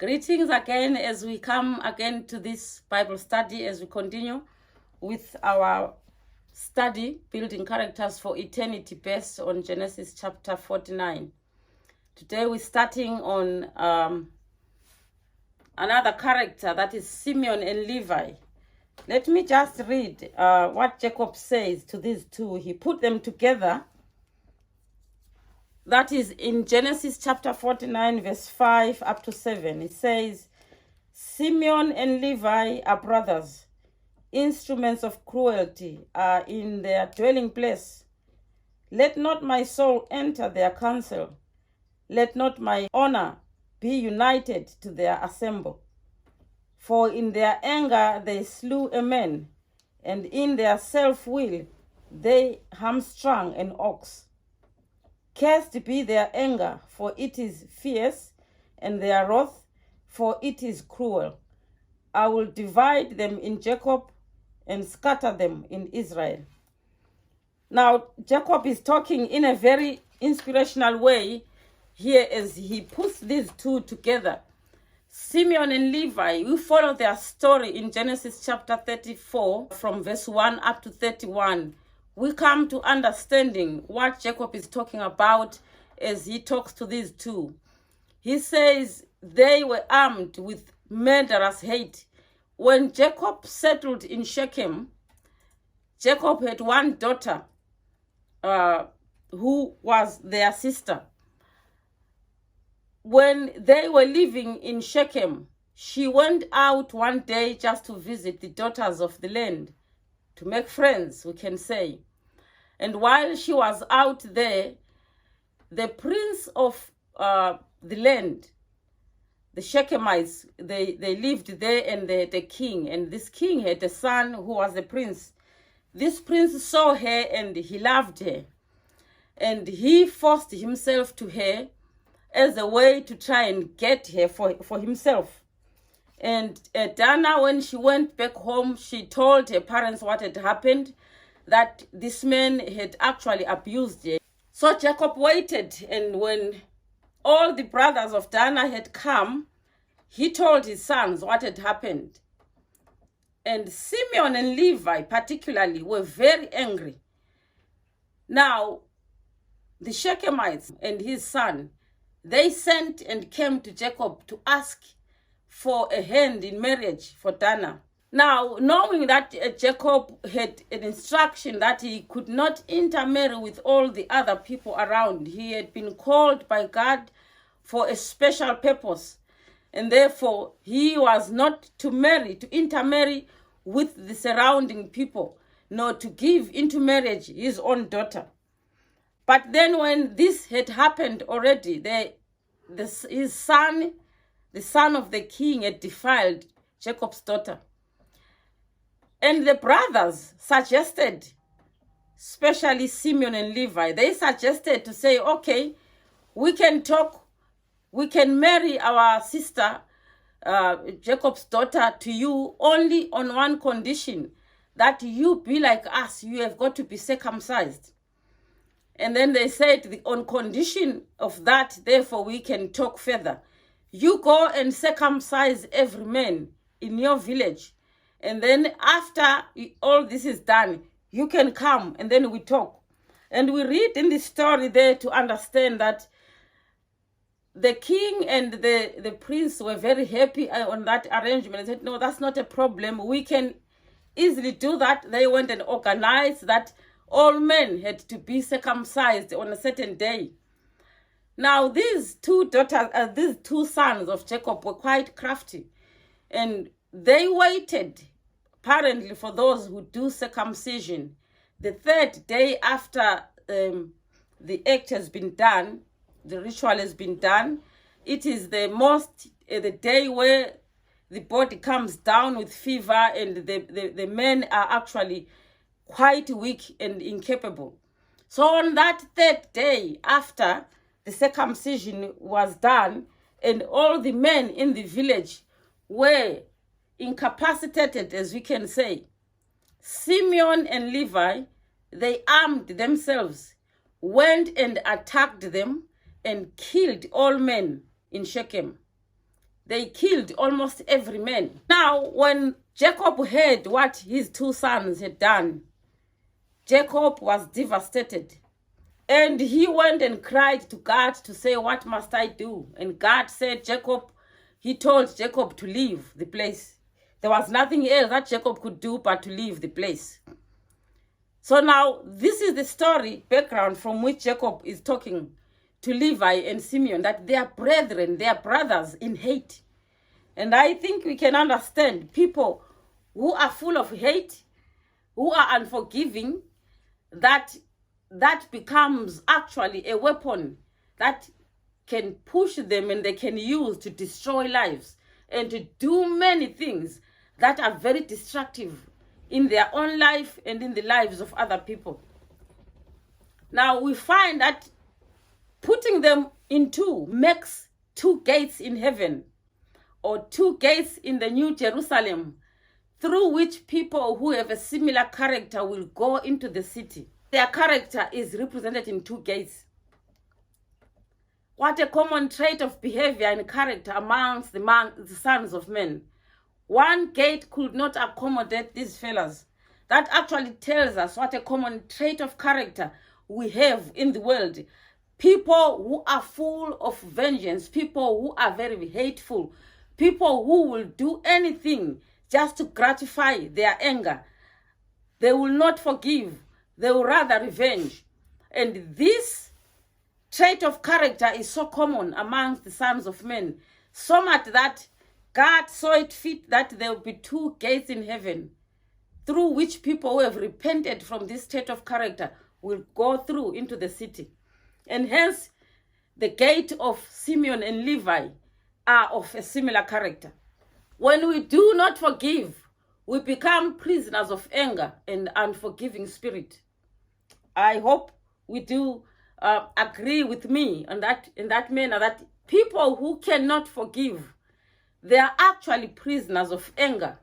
Greetings again as we come again to this Bible study as we continue with our study, Building Characters for Eternity, based on Genesis chapter 49. Today we're starting on another character, that is Simeon and Levi. Let me just read what Jacob says to these two. He put them together. That is in Genesis chapter 49, verse 5 up to 7. It says, Simeon and Levi are brothers. Instruments of cruelty are in their dwelling place. Let not my soul enter their council. Let not my honor be united to their assembly. For in their anger they slew a man, and in their self-will they hamstrung an ox. Cursed be their anger, for it is fierce, and their wrath, for it is cruel. I will divide them in Jacob and scatter them in Israel. Now, Jacob is talking in a very inspirational way here as he puts these two together. Simeon and Levi, we follow their story in Genesis chapter 34 from verse 1 up to 31. We come to understanding what Jacob is talking about as he talks to these two. He says they were armed with murderous hate. When Jacob settled in Shechem, Jacob had one daughter who was their sister. When they were living in Shechem, she went out one day just to visit the daughters of the land, to make friends, we can say. And while she was out there, the prince of the land, the Shechemites, they lived there, and the king. And this king had a son who was a prince. This prince saw her and he loved her. And he forced himself to her as a way to try and get her for himself. And Dana, when she went back home, she told her parents what had happened, that this man had actually abused her. So Jacob waited, and when all the brothers of Dana had come, he told his sons what had happened. And Simeon and Levi particularly were very angry. Now, the Shechemites and his son, they sent and came to Jacob to ask for a hand in marriage for Dana. Now, knowing that Jacob had an instruction that he could not intermarry with all the other people around, he had been called by God for a special purpose. And therefore, he was not to intermarry with the surrounding people, nor to give into marriage his own daughter. But then when this had happened already, his son, the son of the king, had defiled Jacob's daughter. And the brothers suggested, especially Simeon and Levi, they suggested to say, okay, we can talk, we can marry our sister, Jacob's daughter, to you only on one condition, that you be like us, you have got to be circumcised. And then they said, on condition of that, therefore we can talk further. You go and circumcise every man in your village. And then after all this is done, you can come and then we talk. And we read in the story there to understand that the king and the prince were very happy on that arrangement. They said, no, that's not a problem. We can easily do that. They went and organized that all men had to be circumcised on a certain day. Now, these two sons of Jacob were quite crafty. And they waited, apparently, for those who do circumcision. The third day after the act has been done, the ritual has been done, it is the day where the body comes down with fever, and the men are actually quite weak and incapable. So on that third day after the circumcision was done, and all the men in the village were incapacitated, as we can say, Simeon and Levi, they armed themselves, went and attacked them, and killed all men in Shechem. They killed almost every man. Now, when Jacob heard what his two sons had done, Jacob was devastated. And he went and cried to God to say, what must I do? And God said, he told Jacob to leave the place. There was nothing else that Jacob could do but to leave the place. So now, this is the story, background from which Jacob is talking to Levi and Simeon, that they are brethren, they are brothers in hate. And I think we can understand people who are full of hate, who are unforgiving, that becomes actually a weapon that can push them and they can use to destroy lives and to do many things that are very destructive in their own life and in the lives of other people. Now we find that putting them in two makes two gates in heaven, or two gates in the New Jerusalem, through which people who have a similar character will go into the city. Their character is represented in two gates. What a common trait of behavior and character amongst the sons of men. One gate could not accommodate these fellas. That actually tells us what a common trait of character we have in the world. People who are full of vengeance, people who are very hateful, people who will do anything just to gratify their anger. They will not forgive. They will rather revenge. And this trait of character is so common amongst the sons of men, so much that God saw it fit that there will be two gates in heaven through which people who have repented from this state of character will go through into the city. And hence, the gate of Simeon and Levi are of a similar character. When we do not forgive, we become prisoners of anger and unforgiving spirit. I hope we do agree with me on that, in that manner, that people who cannot forgive, they are actually prisoners of anger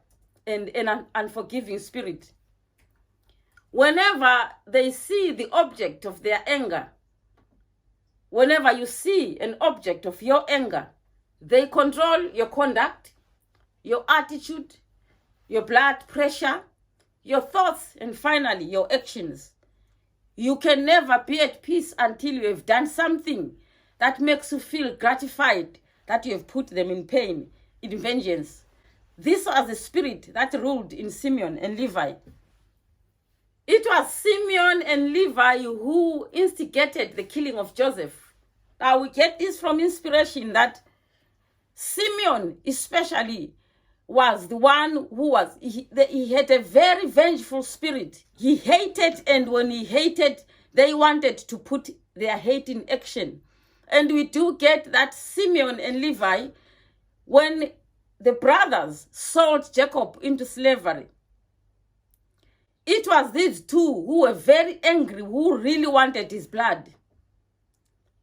and an unforgiving spirit. Whenever they see the object of their anger, whenever you see an object of your anger, they control your conduct, your attitude, your blood pressure, your thoughts, and finally your actions. You can never be at peace until you have done something that makes you feel gratified that you have put them in pain, in vengeance. This was the spirit that ruled in Simeon and Levi. It was Simeon and Levi who instigated the killing of Joseph. Now we get this from inspiration that Simeon especially was the one who he had a very vengeful spirit. He hated, and when he hated, they wanted to put their hate in action. And we do get that Simeon and Levi, when the brothers sold Jacob into slavery, it was these two who were very angry, who really wanted his blood.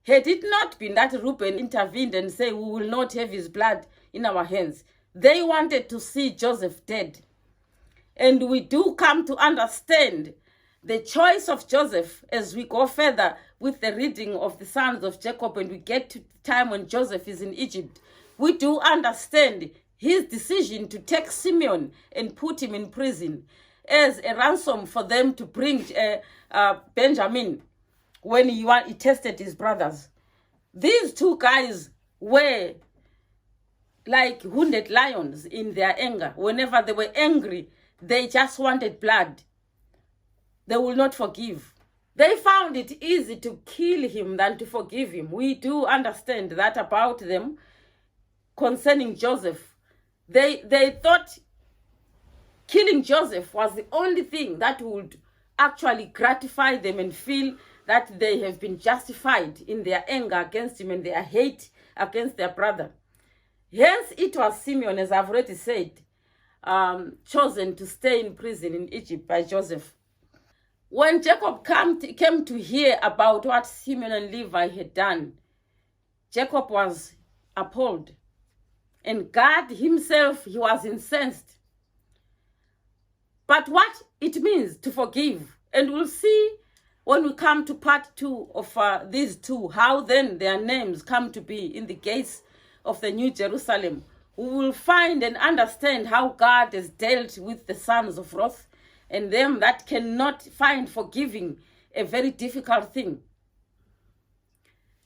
Had it not been that Reuben intervened and said, we will not have his blood in our hands, they wanted to see Joseph dead. And we do come to understand the choice of Joseph as we go further with the reading of the sons of Jacob, and we get to the time when Joseph is in Egypt. We do understand his decision to take Simeon and put him in prison as a ransom for them to bring Benjamin when he tested his brothers. These two guys were like wounded lions in their anger. Whenever they were angry, they just wanted blood. They will not forgive. They found it easy to kill him than to forgive him. We do understand that about them concerning Joseph. They thought killing Joseph was the only thing that would actually gratify them and feel that they have been justified in their anger against him and their hate against their brother. Hence, it was Simeon, as I've already said, chosen to stay in prison in Egypt by Joseph. When Jacob came to hear about what Simeon and Levi had done, Jacob was appalled. And God himself, he was incensed. But what it means to forgive, and we'll see when we come to part 2 of these two, how then their names come to be in the gates of the New Jerusalem, we will find and understand how God has dealt with the sons of wrath and them that cannot find forgiving a very difficult thing.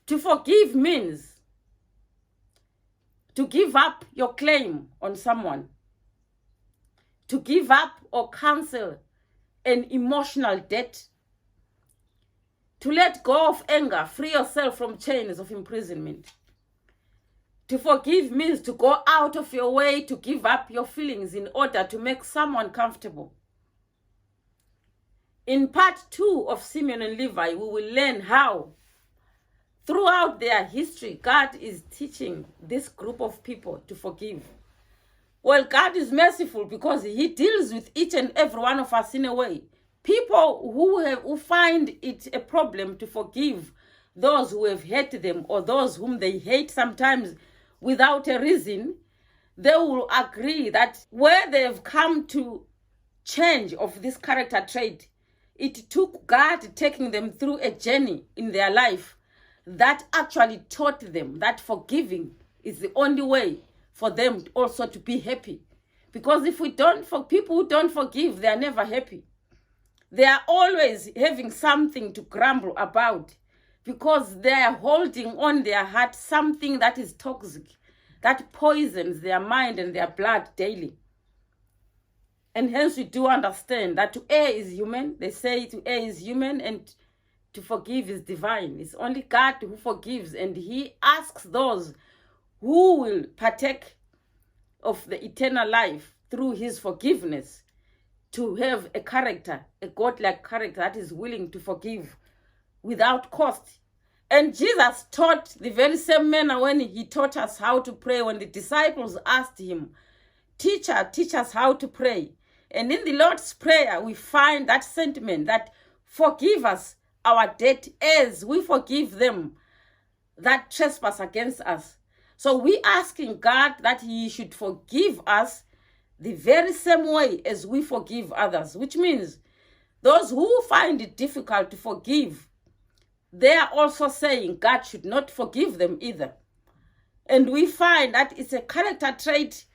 To forgive means to give up your claim on someone, to give up or cancel an emotional debt, to let go of anger, free yourself from chains of imprisonment. To forgive means to go out of your way to give up your feelings in order to make someone comfortable. In part 2 of Simeon and Levi, we will learn how, throughout their history, God is teaching this group of people to forgive. Well, God is merciful because he deals with each and every one of us in a way. People who find it a problem to forgive those who have hurt them or those whom they hate sometimes without a reason, they will agree that where they have come to change of this character trait, it took God taking them through a journey in their life that actually taught them that forgiving is the only way for them also to be happy. Because if for people who don't forgive, they are never happy. They are always having something to grumble about because they are holding on their heart something that is toxic, that poisons their mind and their blood daily. And hence we do understand that to err is human. They say to err is human and to forgive is divine. It's only God who forgives, and he asks those who will partake of the eternal life through his forgiveness to have a character, a godlike character that is willing to forgive without cost. And Jesus taught the very same manner when he taught us how to pray. When the disciples asked him, "Teacher, teach us how to pray." And in the Lord's Prayer, we find that sentiment that forgive us our debt as we forgive them that trespass against us. So we asking God that he should forgive us the very same way as we forgive others, which means those who find it difficult to forgive, they are also saying God should not forgive them either. And we find that it's a character trait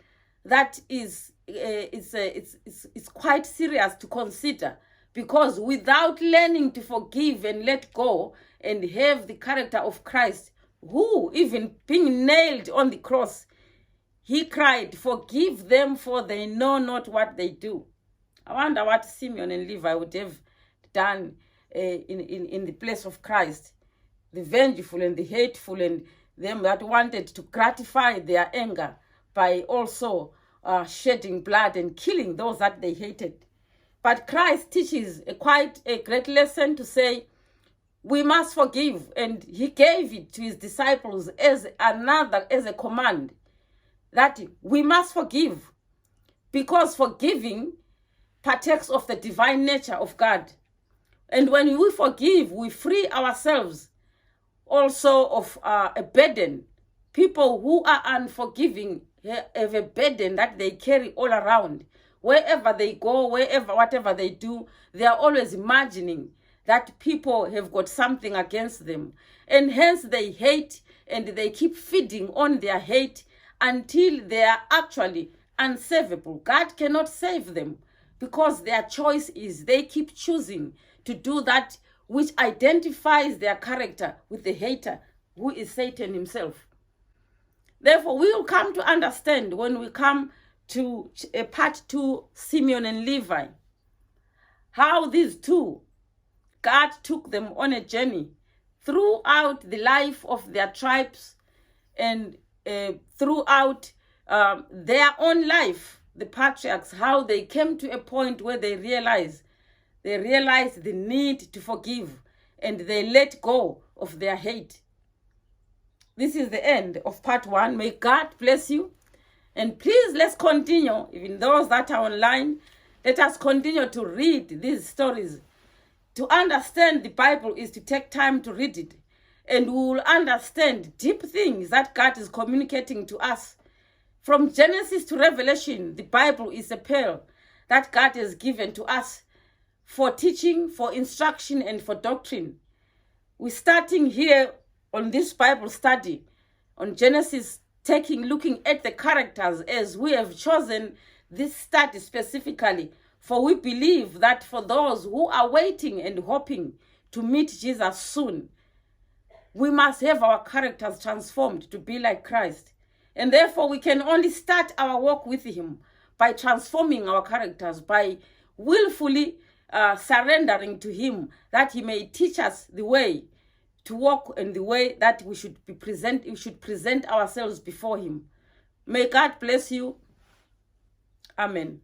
that is it's quite serious to consider, because without learning to forgive and let go and have the character of Christ, who even being nailed on the cross, he cried, "Forgive them, for they know not what they do." I wonder what Simeon and Levi would have done in the place of Christ. The vengeful and the hateful, and them that wanted to gratify their anger by also shedding blood and killing those that they hated. But Christ teaches quite a great lesson to say we must forgive, and he gave it to his disciples as a command, that we must forgive, because forgiving partakes of the divine nature of God. And when we forgive, we free ourselves also of a burden. People who are unforgiving have a burden that they carry all around. Wherever they go, whatever they do, they are always imagining that people have got something against them. And hence they hate, and they keep feeding on their hate until they are actually unsavable. God cannot save them because their choice is they keep choosing to do that which identifies their character with the hater, who is Satan himself. Therefore, we will come to understand when we come to part 2, Simeon and Levi, how these two, God took them on a journey throughout the life of their tribes and throughout their own life, the patriarchs, how they came to a point where they realized the need to forgive, and they let go of their hate. This is the end of part 1. May God bless you. And please, let's continue. Even those that are online, let us continue to read these stories. To understand the Bible is to take time to read it. And we will understand deep things that God is communicating to us. From Genesis to Revelation, the Bible is a pearl that God has given to us for teaching, for instruction, and for doctrine. We're starting here on this Bible study on Genesis looking at the characters, as we have chosen this study specifically, for we believe that for those who are waiting and hoping to meet Jesus soon, we must have our characters transformed to be like Christ. And therefore, we can only start our walk with him by transforming our characters, by willfully surrendering to him, that he may teach us the way to walk and the way that we should present ourselves before him. May God bless you. Amen.